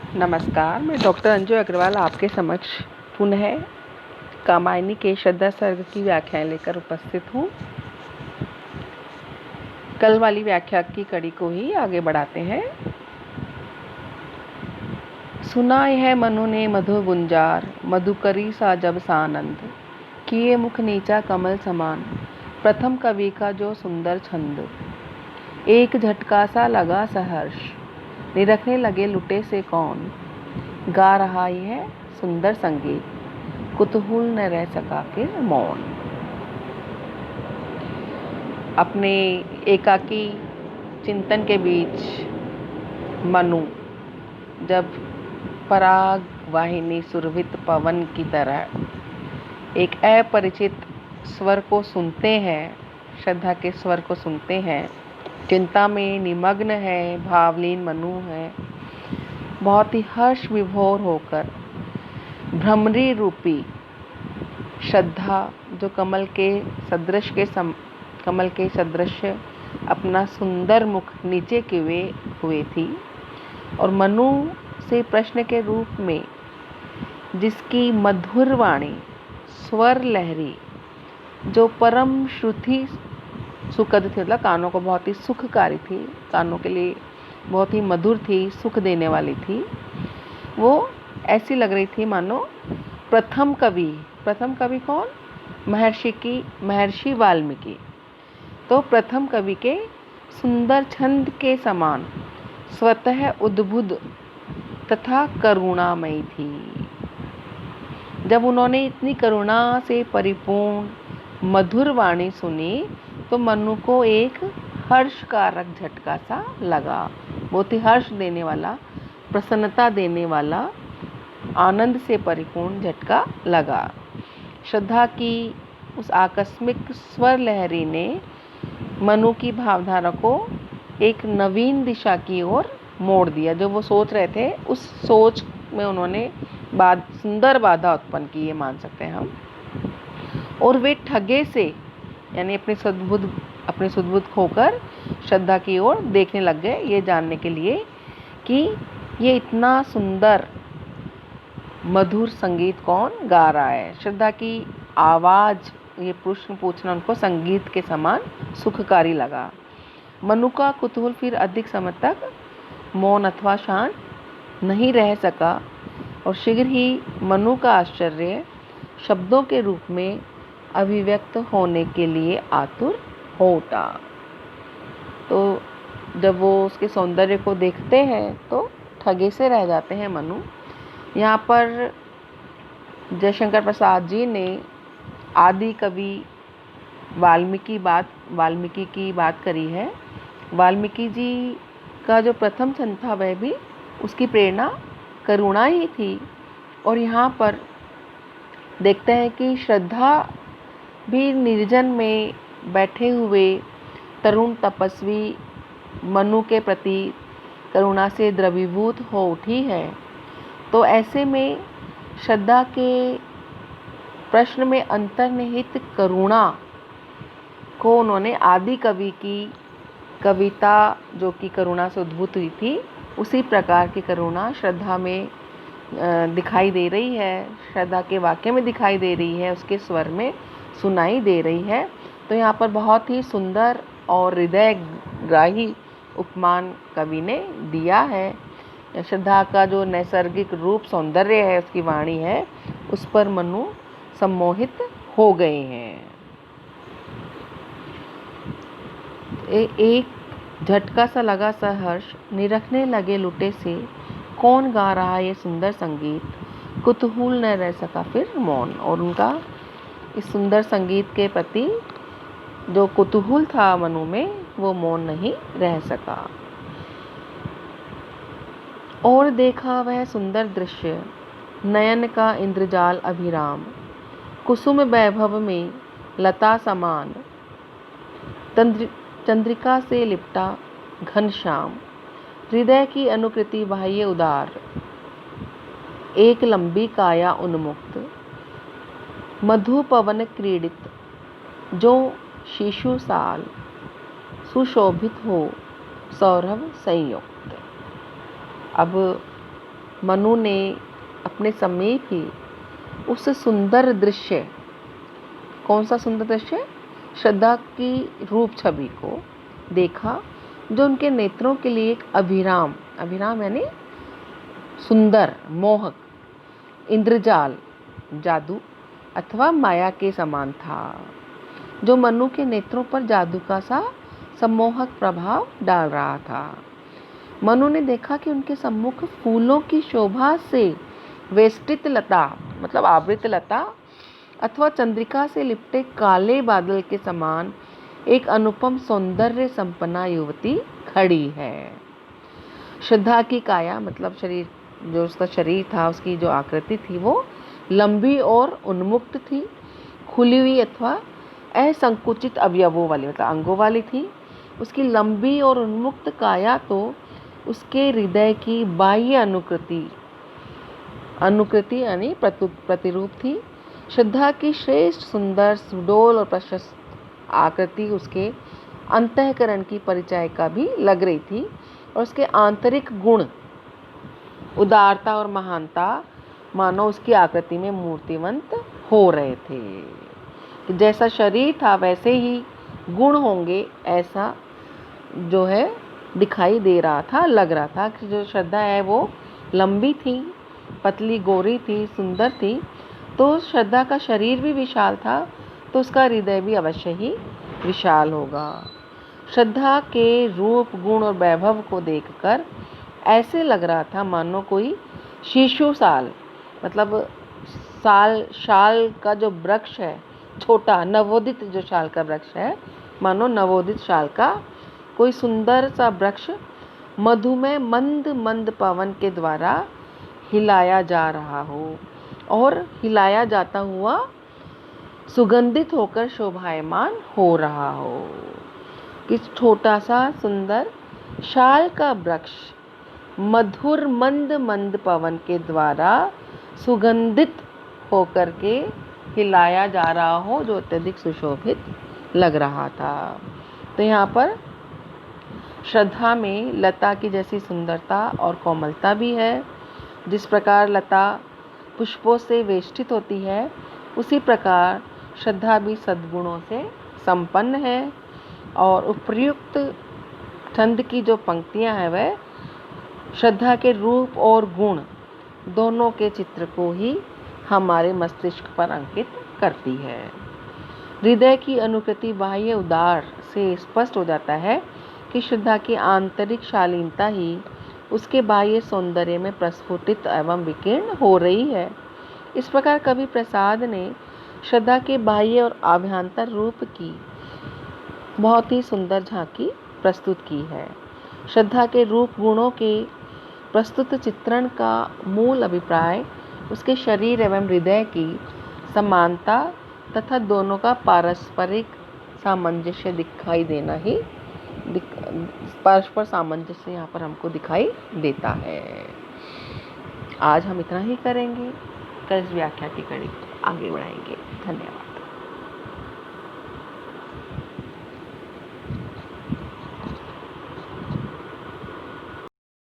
नमस्कार, मैं डॉक्टर अंजू अग्रवाल आपके समक्ष पुनः कामायनी के श्रद्धा सर्ग की व्याख्याएं लेकर उपस्थित हूँ। कल वाली व्याख्या की कड़ी को ही आगे बढ़ाते हैं। सुना यह मनु ने मधु गुंजार, मधुकरी सा जब सानंद, किए मुख नीचा कमल समान, प्रथम कवि का जो सुंदर छंद, एक झटका सा लगा सहर्ष, निरखने लगे लुटे से कौन, गा रहा यह सुंदर संगीत, कुतूहल न रह सका फिर मौन। अपने एकाकी चिंतन के बीच मनु जब पराग वाहिनी सुरभित पवन की तरह एक अपरिचित स्वर को सुनते हैं, श्रद्धा के स्वर को सुनते हैं, चिंता में निमग्न है, भावलीन मनु है, बहुत ही हर्ष विभोर होकर भ्रमरी रूपी श्रद्धा जो कमल के सदृश अपना सुंदर मुख नीचे किए हुए थी और मनु से प्रश्न के रूप में जिसकी मधुर वाणी स्वर लहरी जो परम श्रुति सुखद थी, मतलब कानों को बहुत ही सुखकारी थी, कानों के लिए बहुत ही मधुर थी, सुख देने वाली थी। वो ऐसी लग रही थी मानो प्रथम कवि कौन? महर्षि वाल्मीकि। तो प्रथम कवि के सुंदर छंद के समान स्वतः उद्बुद्ध तथा करुणामयी थी। जब उन्होंने इतनी करुणा से परिपूर्ण मधुर वाणी सुनी तो मनु को एक हर्षकारक झटका सा लगा, बहुत ही हर्ष देने वाला, प्रसन्नता देने वाला, आनंद से परिपूर्ण झटका लगा। श्रद्धा की उस आकस्मिक स्वर लहरी ने मनु की भावधारा को एक नवीन दिशा की ओर मोड़ दिया। जो वो सोच रहे थे उस सोच में उन्होंने सुंदर बाधा उत्पन्न की, ये मान सकते हैं हम। और वे ठगे से यानी अपने सुदबुद्ध खोकर श्रद्धा की ओर देखने लग गए, ये जानने के लिए कि ये इतना सुंदर मधुर संगीत कौन गा रहा है। श्रद्धा की आवाज़, ये प्रश्न पूछना उनको संगीत के समान सुखकारी लगा। मनु का कुतूहल फिर अधिक समय तक मौन अथवा शांत नहीं रह सका और शीघ्र ही मनु का आश्चर्य शब्दों के रूप में अभिव्यक्त होने के लिए आतुर हो उठा। तो जब वो उसके सौंदर्य को देखते हैं तो ठगे से रह जाते हैं मनु। यहाँ पर जयशंकर प्रसाद जी ने आदि कवि वाल्मीकि की बात करी है। वाल्मीकि जी का जो प्रथम छंद था वह भी उसकी प्रेरणा करुणा ही थी। और यहाँ पर देखते हैं कि श्रद्धा भी निर्जन में बैठे हुए तरुण तपस्वी मनु के प्रति करुणा से द्रवीभूत हो उठी है। तो ऐसे में श्रद्धा के प्रश्न में अंतर्निहित करुणा को उन्होंने आदि कवि की कविता जो कि करुणा से उद्भूत हुई थी, उसी प्रकार की करुणा श्रद्धा में दिखाई दे रही है, श्रद्धा के वाक्य में दिखाई दे रही है, उसके स्वर में सुनाई दे रही है। तो यहाँ पर बहुत ही सुंदर और हृदयग्राही उपमान कवि ने दिया है। श्रद्धा का जो नैसर्गिक रूप सौंदर्य है, उसकी वाणी है, उस पर मनु सम्मोहित हो गए हैं। एक झटका सा लगा सहर्ष, निरखने लगे लुटे से कौन गा रहा ये सुंदर संगीत, कुतूहल न रह सका फिर मौन। और उनका इस सुंदर संगीत के प्रति जो कुतूहल था मनु में, वो मौन नहीं रह सका। और देखा वह सुंदर दृश्य, नयन का इंद्रजाल अभिराम, कुसुम वैभव में लता समान, चंद्रिका से लिपटा घनश्याम, हृदय की अनुकृति बाह्य उदार, एक लंबी काया उन्मुक्त, मधु पवन क्रीडित जो शिशु साल, सुशोभित हो सौरभ संयुक्त। अब मनु ने अपने समीप ही उस सुंदर दृश्य, कौन सा सुंदर दृश्य? श्रद्धा की रूप छवि को देखा, जो उनके नेत्रों के लिए एक अभिराम यानी सुंदर, मोहक, इंद्रजाल, जादू अथवा माया के समान था, जो मनु के नेत्रों पर जादू का सा सम्मोहक प्रभाव डाल रहा था। मनु ने देखा कि उनके सम्मुख फूलों की शोभा से वेष्टित लता, मतलब आवृत लता अथवा चंद्रिका से लिपटे काले बादल के समान एक अनुपम सौंदर्य संपन्ना युवती खड़ी है। श्रद्धा की काया, मतलब शरीर, जो उसका शरीर था, उसकी जो आकृति थी वो लंबी और उन्मुक्त थी, खुली हुई अथवा असंकुचित अवयवों वाली, मतलब अंगों वाली थी। उसकी लंबी और उन्मुक्त काया तो उसके हृदय की बाह्य अनुकृति यानी प्रतिरूप थी। श्रद्धा की श्रेष्ठ, सुंदर, सुडोल और प्रशस्त आकृति उसके अंतःकरण की परिचायिका भी लग रही थी, और उसके आंतरिक गुण, उदारता और महानता मानो उसकी आकृति में मूर्तिवंत हो रहे थे। कि जैसा शरीर था वैसे ही गुण होंगे, ऐसा जो है दिखाई दे रहा था, लग रहा था कि जो श्रद्धा है वो लंबी थी, पतली, गोरी थी, सुंदर थी, तो श्रद्धा का शरीर भी विशाल था, तो उसका हृदय भी अवश्य ही विशाल होगा। श्रद्धा के रूप, गुण और वैभव को देखकर ऐसे लग रहा था मानो कोई शीशु साल, मतलब शाल का जो वृक्ष है, छोटा नवोदित जो शाल का वृक्ष है, मानो नवोदित शाल का कोई सुंदर सा वृक्ष मधुमय मंद मंद पवन के द्वारा हिलाया जा रहा हो, और हिलाया जाता हुआ सुगंधित होकर शोभायमान हो रहा हो। किस छोटा सा सुंदर शाल का वृक्ष मधुर मंद मंद पवन के द्वारा सुगंधित होकर के हिलाया जा रहा हो, जो अत्यधिक सुशोभित लग रहा था। तो यहाँ पर श्रद्धा में लता की जैसी सुंदरता और कोमलता भी है। जिस प्रकार लता पुष्पों से वेष्टित होती है, उसी प्रकार श्रद्धा भी सद्गुणों से संपन्न है, और उपयुक्त छंद की जो पंक्तियां हैं वह श्रद्धा के रूप और गुण दोनों के चित्र को ही हमारे मस्तिष्क पर अंकित करती है। हृदय की अनुकृति बाह्य उदार से स्पष्ट हो जाता है कि श्रद्धा की आंतरिक शालीनता ही उसके बाह्य सौंदर्य में प्रस्फुटित एवं विकीर्ण हो रही है। इस प्रकार कवि प्रसाद ने श्रद्धा के बाह्य और आभ्यंतर रूप की बहुत ही सुंदर झांकी प्रस्तुत की है। श्रद्धा के रूप गुणों के प्रस्तुत चित्रण का मूल अभिप्राय उसके शरीर एवं हृदय की समानता तथा दोनों का पारस्परिक सामंजस्य दिखाई देना ही, परस्पर सामंजस्य यहाँ पर हमको दिखाई देता है। आज हम इतना ही करेंगे, कल इस व्याख्या की कड़ी आगे बढ़ाएंगे। धन्यवाद।